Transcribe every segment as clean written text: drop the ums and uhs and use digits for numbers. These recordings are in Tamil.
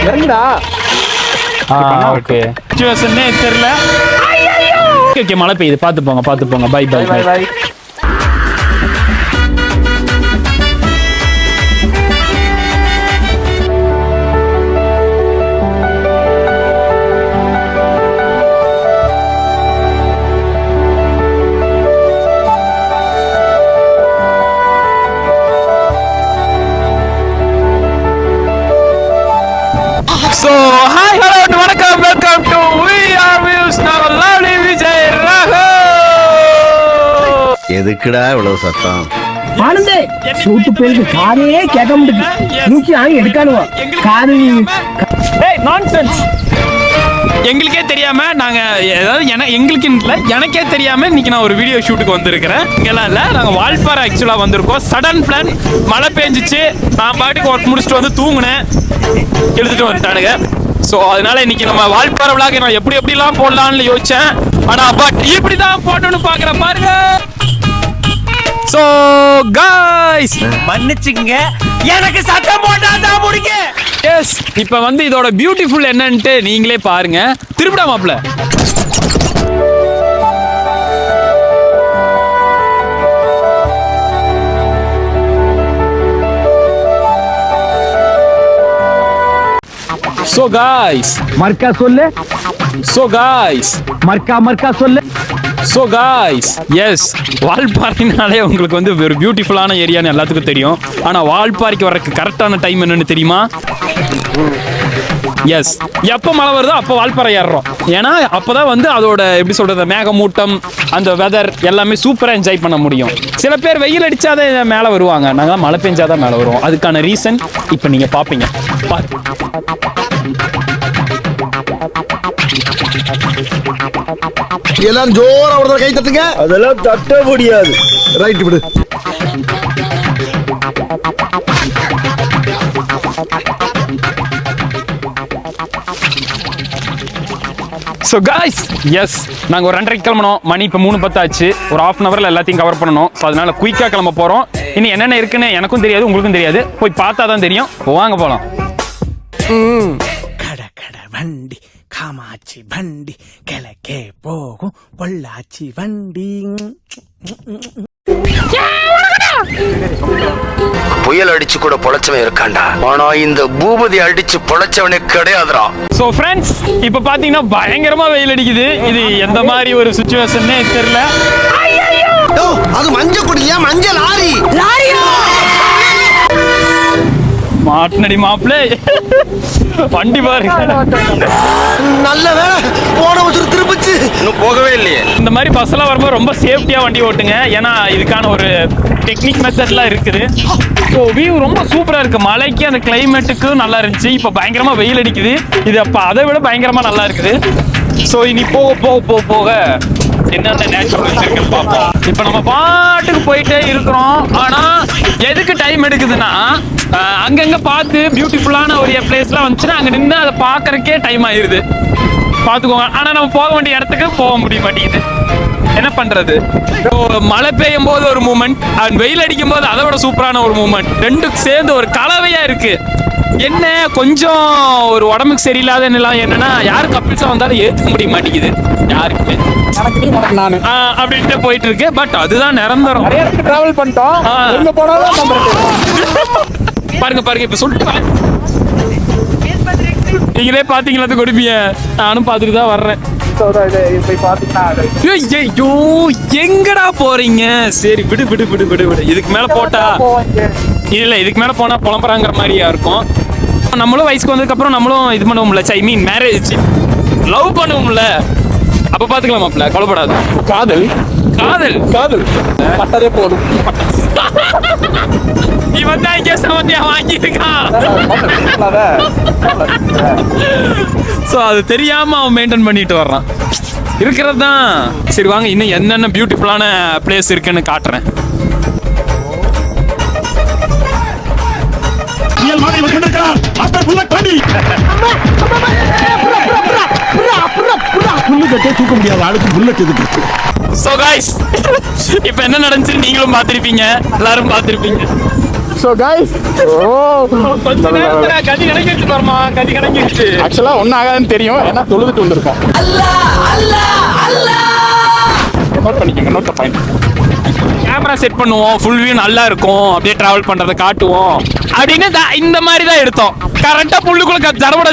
இறங்குடா. ஓகே சிச்சுவேஷனே தெரியல. ஓகே மழை பெய்யுது, பார்த்து போங்க. பை. So, hi, hello, வணக்கம், welcome to We Are Views. நான் லவ்லி விஜய் ராகவ். எதுக்குடா இவ்வளவு சத்தம்? ஆனந்தே சூட்டு பேருக்கு காதே கேட்க முடியுது. நீக்கி ஆங்கி எடுக்கானுவா காது. Hey, nonsense. எங்களுக்கே தெரியாம நாங்க எங்களுக்கு இல்லை, எனக்கே தெரியாம இன்னைக்கு நான் ஒரு வீடியோ ஷூட்டுக்கு வந்திருக்கிறேன். இங்கெல்லாம் இல்லை, நாங்கள் வால்பாறை ஆக்சுவலாக வந்திருக்கோம். சடன் பிளான், மழை பெஞ்சிச்சு, நான் பாட்டுக்கு ஒர்க் முடிச்சுட்டு வந்து தூங்குனேன், எடுத்துட்டு வந்துட்டானுங்க. ஸோ அதனால இன்னைக்கு நம்ம வால்பாறை விழாக்கு நான் எப்படிலாம் போடலான்னு யோசிச்சேன். ஆனா பட் இப்படிதான் போடணும்னு பாக்குறேன் பாருங்க. ஸோ காய்ஸ் மன்னிச்சுங்க, எனக்கு சத்தம் போட்டாதான் முடிங்க. எஸ், இப்போ வந்து இதோட பியூட்டிஃபுல் என்னன்ட்டு நீங்களே பாருங்க. திருப்பிடா மாப்ள. So guys, மர்க்கா சொல்லு. So guys, மர்க்கா சொல்லு. So guys, yes, வால்பாறைனாலே உங்களுக்கு வந்து ஒரு பியூட்டிஃபுல்லான ஏரியான்னு எல்லாத்துக்கும் தெரியும். ஆனால் வால்பாறைக்கு வர்றதுக்கு கரெக்டான டைம் என்னன்னு தெரியுமா? எஸ், எப்போ மழை வருதோ அப்போ வால்பாறை ஏறுறோம். ஏன்னா அப்போதான் வந்து அதோட எப்படி சொல்றது, மேகமூட்டம், அந்த வெதர் எல்லாமே சூப்பராக என்ஜாய் பண்ண முடியும். சில பேர் வெயில் அடிச்சாதே மேலே வருவாங்க, நாங்கள் மழை பெஞ்சாதான் மேலே வருவோம். அதுக்கான ரீசன் இப்போ நீங்கள் பார்ப்பீங்க. எல்லாரும் ஜோரா ஒரு கை தட்டுங்க. அதெல்லாம் தட்ட முடியாது. ரைட் விடு. ஸோ காய்ஸ், எஸ், நாங்கள் ஒரு 2:30 கிளம்பணும். மணி இப்போ 3:10 ஆச்சு. ஒரு 1/2 hourல எல்லாத்தையும் கவர் பண்ணணும். ஸோ அதனால குயிக்காக கிளம்ப போகிறோம். இனி என்னென்ன இருக்குன்னு எனக்கும் தெரியாது, உங்களுக்கும் தெரியாது. போய் பார்த்தா தான் தெரியும். வாங்க போகலாம். கட வண்டி, காமாட்சி வண்டி, கிழக்கே போகும் பொள்ளாச்சி வண்டி. புயல் அடிச்சு கூட பொழைச்சவன் இருக்காண்டா, ஆனா இந்த பூபதி அடிச்சு பொழைச்சவனே கிடையாதுடா. ஸோ ஃப்ரெண்ட்ஸ், இப்போ பார்த்தீங்கன்னா பயங்கரமா வெயில் அடிக்குது. இது எந்த மாதிரி ஒரு சுச்சுவேஷன்னே தெரியல. அது மஞ்சள் குடியா, மஞ்சள் லாரியா மாட்டினடி மாப்பிளே, வண்டி பாருங்க. நல்ல வேலை போன வச்சு திரும்பிச்சு, இன்னும் போகவே இல்லையே. இந்த மாதிரி பஸ் எல்லாம் வரும்போது ரொம்ப சேஃப்டியா வண்டி ஓட்டுங்க. ஏன்னா இதுக்கான ஒரு டெக்னிக் மெத்தட்லாம் இருக்குது. ஸோ வியூ ரொம்ப சூப்பரா இருக்கு. மழைக்கு அந்த கிளைமேட்டுக்கும் நல்லா இருந்துச்சு. இப்போ பயங்கரமா வெயில் அடிக்குது. இது அப்ப அதை விட பயங்கரமா நல்லா இருக்குது. ஸோ இனி போக என்னென்ன நேச்சுரல்ஸ் இருக்குன்னு பார்ப்போம். இப்போ நம்ம பாட்டுக்கு போயிட்டே இருக்கிறோம். ஆனா எதுக்கு டைம் எடுக்குதுன்னா, அங்கங்க பார்த்து பியூட்டிஃபுல்லான ஒரு பிளேஸ்லாம் வந்துச்சுன்னா அங்க நின்று அதை பார்க்கறக்கே டைம் ஆயிருது. பார்த்துக்கோங்க. ஆனா நம்ம போக வேண்டிய இடத்துக்கு போக முடிய மாட்டேங்குது. என்ன பண்றது? மழை பெய்யும் போது ஒரு மூமெண்ட், அண்ட் வெயில் அடிக்கும் போது அதை விட சூப்பரான ஒரு மூமெண்ட், ரெண்டும் சேர்ந்து ஒரு கலவையா இருக்கு. என்ன கொஞ்சம் ஒரு உடம்புக்கு சரியில்லாத நிலம் என்னன்னா, யாரு கப்பிள்ஸா வந்தாலும் ஏத்துக்க முடிய மாட்டேங்குது யாருக்குமே. அப்படின்ட்டு போயிட்டு இருக்கு. பட் அதுதான் நிரந்தரம். டிராவல் பண்ணிட்டோம். எங்க போனாலும் பாருங்க இப்ப சொல்லிட்டு நீங்களே பாத்தீங்களா கொடுப்பீங்க. நானும் பாத்துட்டு தான் வர்றேன். எங்கடா போறீங்க? சரி விடு. இதுக்கு மேல போட்டா இல்ல, இதுக்கு மேல போனா புலம்புறாங்கிற மாதிரியா இருக்கும். நம்மளும் வயசுக்கு வந்ததுக்கு அப்புறம் நம்மளும் இது பண்ணுவோம்ல, ஐ மீன் மேரேஜ் லவ் பண்ணுவோம்ல, அப்ப பாத்துக்கலாம் மாப்ள, கவலைப்படாது. காதல் பட்டதே போதும். இவன் தான் இங்கே சமத்தியா வாங்கியிருக்கான். ஸோ அது தெரியாம அவன் மெயின்டைன் பண்ணிட்டு வர்றான். இருக்கிறது தான். சரி வாங்க, இன்னும் என்னென்ன பியூட்டிஃபுல்லான பிளேஸ் இருக்குன்னு காட்டுறேன். தூக்க முடியாது ஆளுக்கு புல்லட் இருக்கு. So guys, இப்போ என்ன நடந்துச்சு நீங்களும் பார்த்திருப்பீங்க, எல்லாரும் பார்த்திருப்பீங்க. ஸோ கைஸ் கொஞ்ச நேரத்துல கதி கணக்கிடுச்சு பாருமா, கதி கணக்கிடுச்சு. ஆக்சுவலாக ஒன்றும் ஆகாதுன்னு தெரியும், ஏன்னா தொழுதுட்டு வந்திருக்கோம். நோட் பண்ணிக்கோங்க, நோட் பாயிண்ட். கேமரா செட் பண்ணுவோம், ஃபுல் வியூ நல்லா இருக்கும், அப்படியே டிராவல் பண்றதை காட்டுவோம் அப்படின்னு இந்த மாதிரி தான் எடுத்தோம். கரெக்டா புல்லுக்குள்ள ஜடபட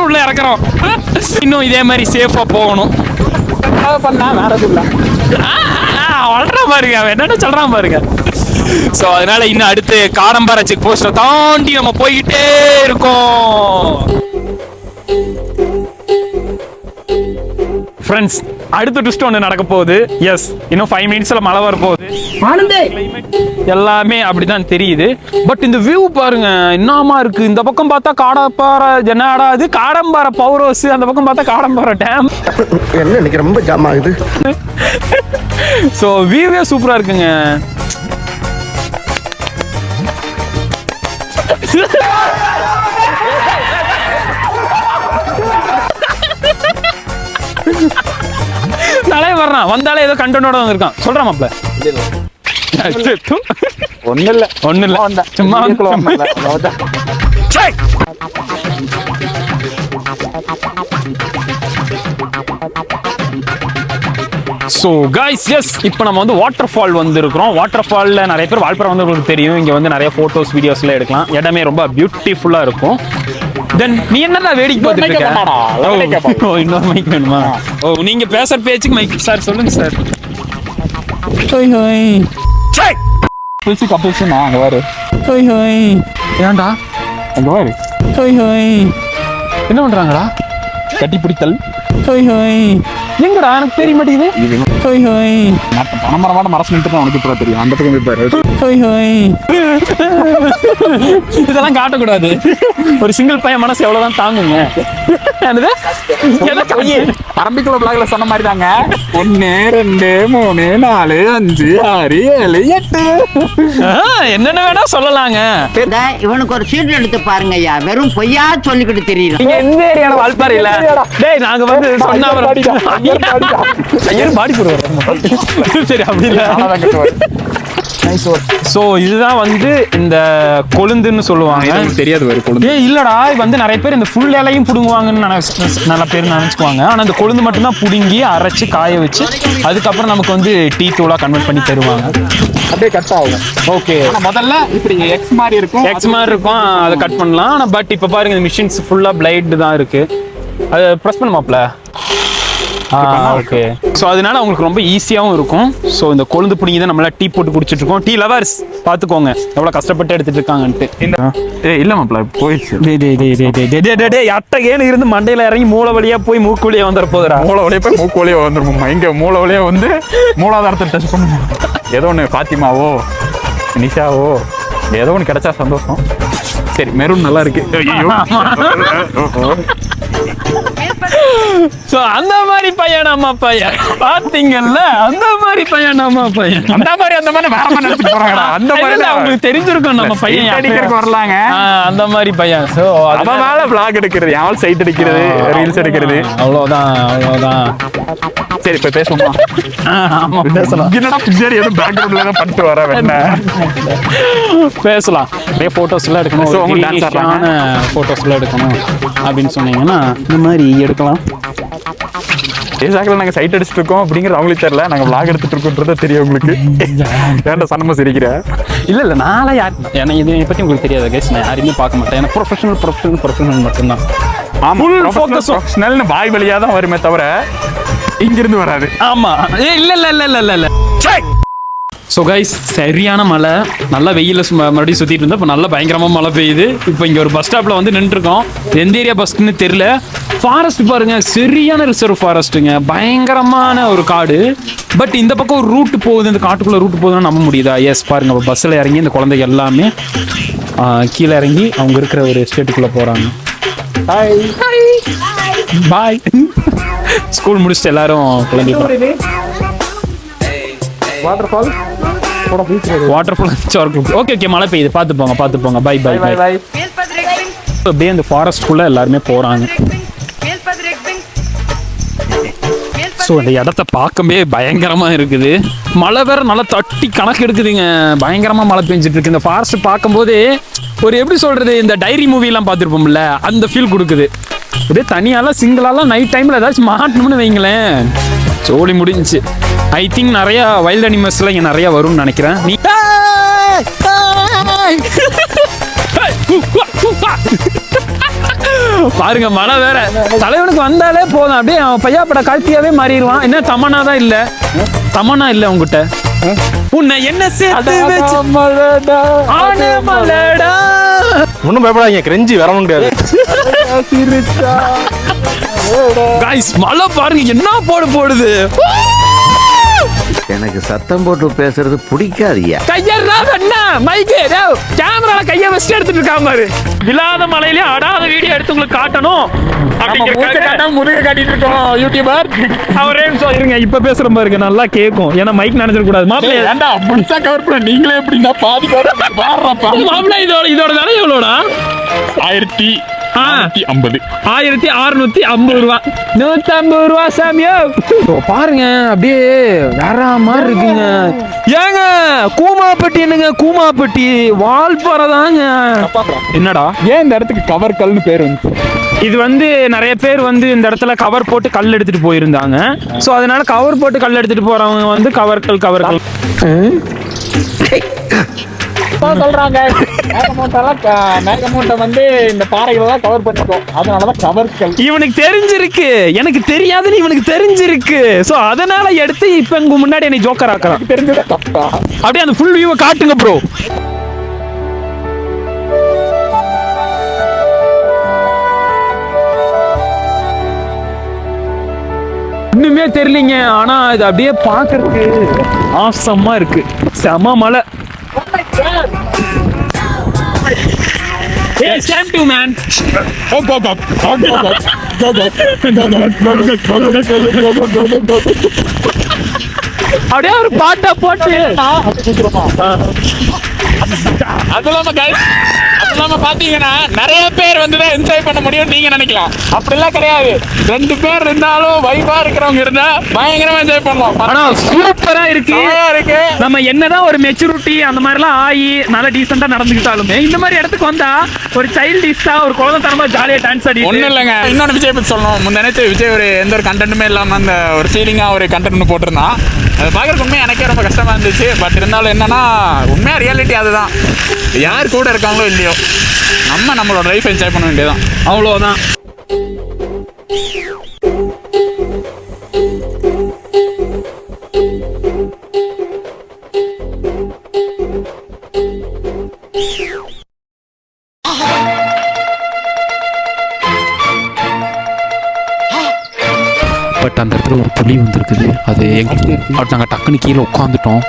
உள்ள இறக்குறோம். இன்னும் இதே மாதிரி சேஃபா போகணும். பண்ணா வேற எதுவும் இல்லை. வளர்றான் பாருங்க, அவன் என்னென்ன சொல்றான் பாருங்க. ஸோ அதனால இன்னும் அடுத்து காடம்பாறை செக் போஸ்ட்டை தாண்டி நம்ம போய்கிட்டே இருக்கோம். ஃப்ரெண்ட்ஸ், அடுத்த ட்விஸ்ட் ஒன்று நடக்க போகுது. எஸ், இன்னும் 5 மினிட்ஸ்ல மழை வர போகுது. ஆனந்தே எல்லாமே அப்படிதான் தெரியுது. பட் இந்த வியூ பாருங்க என்னமா இருக்கு. இந்த பக்கம் பார்த்தா காடம்பாறை ஜனாடா, அது காடம்பாறை பவர் ஹவுஸ், அந்த பக்கம் பார்த்தா காடம்பாறை டேம். என்ன இன்னைக்கு ரொம்ப ஜாம் ஆகுது. ஸோ வியூவே சூப்பரா இருக்குங்க. தலைவர் வர்றான், வந்தாலே ஏதோ கண்டனோட வந்திருக்கான். சொல்றான் மாப்ள. ஒண்ணு இல்ல சும்மா ஸோ கைஸ், எஸ், இப்போ நம்ம வந்து வாட்டர் ஃபால் வந்துருக்கிறோம். வாட்டர் ஃபாலில் நிறைய பேர் வால்பாறை வந்து உங்களுக்கு தெரியும். இங்கே வந்து நிறைய ஃபோட்டோஸ் வீடியோஸ்லாம் எடுக்கலாம். இடமே ரொம்ப பியூட்டிஃபுல்லாக இருக்கும். தென் நீ என்னதான் வேடிக்கை பார்த்துட்டு இருக்க? ஓ, இன்னொரு மைக் வேணுமா? ஓ, நீங்க பேசுற பேச்சுக்கு மைக். சார் சொல்லுங்க சார். ஹோய் ஹோய் புதுசு கப்புள்ஸ்னா அங்கே வாரு. ஹோய் ஹோய். ஏன்டா அங்கே வாரு. ஹோய் ஹோய். என்ன பண்றாங்கடா? கட்டி பிடித்தல். ஹோய் ஹோய். எங்கடா எனக்கு தெரிய மாட்டேங்குது. ஹோய் ஹோய். பணமரமான மரசு நின்று உனக்கு இப்போ தெரியும். அந்த பக்கம் பாரு. ஹோய் ஹோய். இதெல்லாம் காட்டக்கூடாது. ஒரு சிங்கிள் பையன் மனசு எவ்வளவுதான் தாங்குங்க. பரம்பிக்குள்ள பிளாக்ல சொன்ன மாதிரி தாங்க. 1 2 3 4 5 6 7 8 என்னென்ன வேணா சொல்லலாங்க. இவனுக்கு ஒரு சீட் எடுத்து பாருங்க ஐயா, வெறும் பொய்யா சொல்லிக்கிட்டு தெரியல. நீங்க எந்த ஏரியால வால்பாறை இல்ல? டேய், நாங்க வந்து சொன்னா ஐயர் பாடி போடுவாரு. சரி, அப்படி இல்ல. சோ இதுதான் வந்து இந்த கொழுந்துன்னு சொல்லுவாங்க. தெரியாது ஒரு கொழுந்து. இல்லடா, வந்து நிறைய பேர் இந்த ஃபுல் இலையும் புடுங்குவாங்கன்னு நல்ல பேர் நினைச்சுக்குவாங்க. ஆனா இந்த கொழுந்து மட்டும் தான் புடுங்கி அரைச்சு காய வச்சு அதுக்கப்புறம் நமக்கு வந்து டீ தூளா கன்வெர்ட் பண்ணி தருவாங்க. அப்படியே கட் ஆகும். ஓகே, முதல்ல இப்படி எக்ஸ் மாதிரி இருக்கும். அதை கட் பண்ணலாம். ஆனா பட் இப்ப பாருங்க, இந்த மிஷின்ஸ் ஃபுல்லா பிளைட் தான் இருக்கு. அதை ப்ரெஸ் பண்ணுமாப்ல. ஓகே, ஸோ அதனால உங்களுக்கு ரொம்ப ஈஸியாகவும் இருக்கும். ஸோ இந்த கொழுந்து பிடிங்கி தான் நம்மளா டீ போட்டு குடிச்சிட்டு இருக்கோம். டீ லவர்ஸ் பார்த்துக்கோங்க எவ்வளோ கஷ்டப்பட்டு எடுத்துட்டு இருக்காங்கன்ட்டு. இல்ல மாப்ள போயிடுச்சு. அட்டகேன்னு இருந்து மண்டையில இறங்கி மூளை வழியா போய் மூக்கு வழியா வந்துட போதுடா. மூளை வழியா போய் மூக்கு வழியா வந்துருமா? இங்க மூளை வழியா வந்து மூலாதாரத்தை டச் பண்ணுவோம். ஏதோ ஒன்று பாத்திமாவோ நிஷாவோ ஏதோ ஒன்று கிடைச்சா சந்தோஷம். சரி, மெரூன் நல்லா இருக்கு. சோ அந்த மாதிரி பையன் நம்ம பையன் பாத்தீங்கல்ல, அந்த மாதிரி பையன் நம்ம பையன். அந்த மாதிரி வேற மாதிரி நினைச்சிட்டு போறாங்கடா. அந்த மாதிரி அவங்களுக்கு தெரிஞ்சிருக்கும் நம்ம பையன் அடிக்கிறதுக்கு வரலாங்க. அந்த மாதிரி பையன். சோ அவன் மேல vlog எடுக்கிறது, அவன் சைட் அடிக்கிறது, ரீல்ஸ் எடுக்கிறது, அவ்வளவுதான். சரி, இப்ப பேசுவோமா? ஆமா, பேசலாம். என்னடா பின்னாடி ஏதோ பேக்ரவுண்ட்ல தான் பண்ணிட்டு வர வேணா பேசலாம். நிறைய போட்டோஸ் எல்லாம் எடுக்கணும், போட்டோஸ் எல்லாம் எடுக்கணும் அப்படின்னு சொன்னீங்கன்னா இந்த மாதிரி எடுக்கலாம். ஏசாக்கில் நாங்கள் சைட் அடிச்சுட்டு இருக்கோம் அப்படிங்கிறது அவங்களுக்கு தெரியல. நாங்கள் vlog எடுத்துட்டு இருக்கோன்றது தெரியும் உங்களுக்கு. ஏன்டா சனமா சிரிக்கிற? இல்ல நாளை யார் ஏன்னா இதை பத்தி உங்களுக்கு தெரியாது கைஸ். நான் யாரையுமே பார்க்க மாட்டேன். எனக்கு ப்ரொஃபஷனல் மட்டும்தான். ப்ரொஃபஷனல்னு வாய் வழியா தான் வருமே தவிர இங்கிருந்து வராது. ஆமா, இல்ல. ஸோ கைஸ், சரியான மழை, நல்லா வெயில மறுபடியும் சுற்றிட்டு இருந்தோம். இப்போ நல்லா பயங்கரமாக மழை பெய்யுது. இப்போ இங்கே ஒரு பஸ் ஸ்டாப்பில் வந்து நின்றுருக்கோம். எந்த ஏரியா பஸ்ன்னு தெரியல. ஃபாரஸ்ட் பாருங்க, சரியான ரிசர்வ் ஃபாரஸ்ட்டுங்க, பயங்கரமான ஒரு காடு. பட் இந்த பக்கம் ஒரு ரூட் போகுது, இந்த காட்டுக்குள்ளே ரூட் போகுதுன்னு நம்ப முடியுதா? எஸ், பாருங்க, பஸ்ஸில் இறங்கி இந்த குழந்தைங்க எல்லாமே கீழே இறங்கி அவங்க இருக்கிற ஒரு எஸ்டேட்டுக்குள்ளே போகிறாங்க. பாய். ஸ்கூல் முடிச்சுட்டு எல்லாரும் கிளம்பிட்டு வாட்டர் ஃபால். ஓகே, மழை பெய்யுது, பார்த்து போங்க. பை. அப்படியே இந்த ஃபாரஸ்ட்குள்ள எல்லாருமே போறாங்க. ஸோ இந்த இடத்த பார்க்கவே பயங்கரமா இருக்குது. மழை வேற நல்லா தட்டி கணக்கு எடுக்குதுங்க. பயங்கரமா மழை பெஞ்சிட்டு இருக்கு. இந்த ஃபாரஸ்ட் பார்க்கும்போது ஒரு எப்படி சொல்றது, இந்த டைரி மூவிலாம் பார்த்துருப்போம்ல அந்த ஃபீல் கொடுக்குது. அப்படியே தனியாலாம் சிங்கிளாலாம் நைட் டைம்ல ஏதாச்சும் மாட்டணும்னு வைங்களேன், சோழி முடிஞ்சிச்சு. ஐ திங்க் நிறைய வைல்ட் அனிமல்ஸ்லாம் இங்கே நிறைய வரும்னு நினைக்கிறேன். நீ பாருங்க மழை வேற. தலைவனுக்கு வந்தாலே போதும், அப்படியே அவன் பையாப்பட காட்சியாவே மாறிடுவான். என்ன தமனா தான் இல்ல, தமனா இல்ல உங்ககிட்ட. உன்னை என்ன சேர்த்து வச்சு மலடா. ஒன்றும் பயப்படாதீங்க, கிரெஞ்சி வரவும் கிடையாது. गाइस மழை பாருங்க என்ன போடுது. எனக்கு சத்தம் போட்டு பேசுறது பிடிக்காதியா. கையறா அண்ணா மைக் கேமரால கைய வச்சு எடுத்துட்டு இருக்காங்க பாரு. விழாத மலையிலே அடாத வீடியோ எடுத்து உங்களுக்கு காட்டணும் அப்படிங்கறதுக்காக முருக காட்டிட்டு இருக்கோம் யூடியூபர். அவரே இருங்க இப்ப பேசுற பாருங்க நல்லா கேக்கும். ஏன்னா மைக் நினைச்சிட கூடாது. மாப்ள ஏண்டா அப்படியே கவர் பண்ண நீங்களே எப்படின்னா பாதி கவர் பாறப்பா. மாப்ள இதோட விலை எவ்வளவுடா? 1650 ரூபா. 150 ரூபா சாமியோ. பாருங்க அப்படியே வேற மாதிரி இருக்குங்க. ஏங்க கூமாப்பட்டி என்னங்க, கூமாப்பட்டி வால்பாறை தாங்க. என்னடா ஏன் இந்த இடத்துக்கு கவர் கல்னு பேர் வந்து? இது வந்து நிறைய பேர் வந்து இந்த இடத்துல கவர் போட்டு கல் எடுத்துட்டு போயிருந்தாங்க. ஸோ அதனால கவர் போட்டு கல் எடுத்துட்டு போறவங்க வந்து கவர்கள் சொல்றாங்க. மேகமூட்டை வந்து இந்த பாறைகளெல்லாம் கவர் பண்ணிட்டோம், அதனாலதான் கவர்கள். இவனுக்கு தெரிஞ்சிருக்கு, எனக்கு தெரியாதுன்னு இவனுக்கு தெரிஞ்சிருக்கு. ஸோ அதனால எடுத்து இப்ப உங்க முன்னாடி என்னை ஜோக்கர் ஆக்குறான். தெரிஞ்சதா தப்பா? அப்படியே அந்த ஃபுல் வியூவை காட்டுங்க ப்ரோ. இன்னுமே தெரியலீங்க, ஆனா இது அப்படியே பாக்குறதுக்கு ஆசமா இருக்கு. செம மலை. Hey, Sam too, man. அப்படியே ஒரு பாட்டா போட்டு அது இல்லாம பாத்தீங்கன்னா நிறைய பேர் வந்து தான் என்ஜாய் பண்ண முடியும் நீங்க நினைக்கலாம். அப்படிலாம் கிடையாது. 2 பேர் இருந்தாலும் வைபா இருக்கிறவங்க இருந்தா பயங்கரமா என்ஜாய் பண்ணலாம். ஆனா சூப்பரா இருக்கு. நம்ம என்னதான் ஒரு மெச்சூரிட்டி அந்த மாதிரிலாம் ஆகி நல்லா டீசெண்டா நடந்துக்கிட்டாலுமே இந்த மாதிரி இடத்துக்கு வந்தா ஒரு சைல்டிஷா ஒரு குழந்தைத்தனமா ஜாலியா டான்ஸ் ஆடி. ஒண்ணும் இல்லைங்க, இன்னொன்று விஜய் பத்தி சொல்லணும். முன்னாடி விஜய் ஒரு எந்த ஒரு கண்டென்ட்டுமே இல்லாம அந்த ஒரு ஃபீலிங்கா ஒரு கண்டென்ட் போட்டிருந்தான். அதை பார்க்கறதுக்கு உண்மையாக எனக்கே ரொம்ப கஷ்டமா இருந்துச்சு. பட் இருந்தாலும் என்னன்னா உண்மையா ரியாலிட்டி அதுதான். யார் கூட இருக்காங்களோ இல்லையோ நம்மளோட லைஃப் என்ஜாய் பண்ண வேண்டியதான், அவ்வளோதான். பட் அந்த இடத்துல ஒரு புலி வந்துருக்குது. அது நாங்கள் டக்குன்னு கீழே உட்காந்துட்டோம்.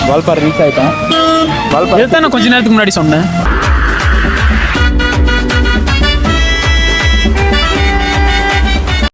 வால்பாறை ரீச் ஆயிட்டோம். இதுதான் நான் கொஞ்ச நேரத்துக்கு முன்னாடி சொன்னேன்.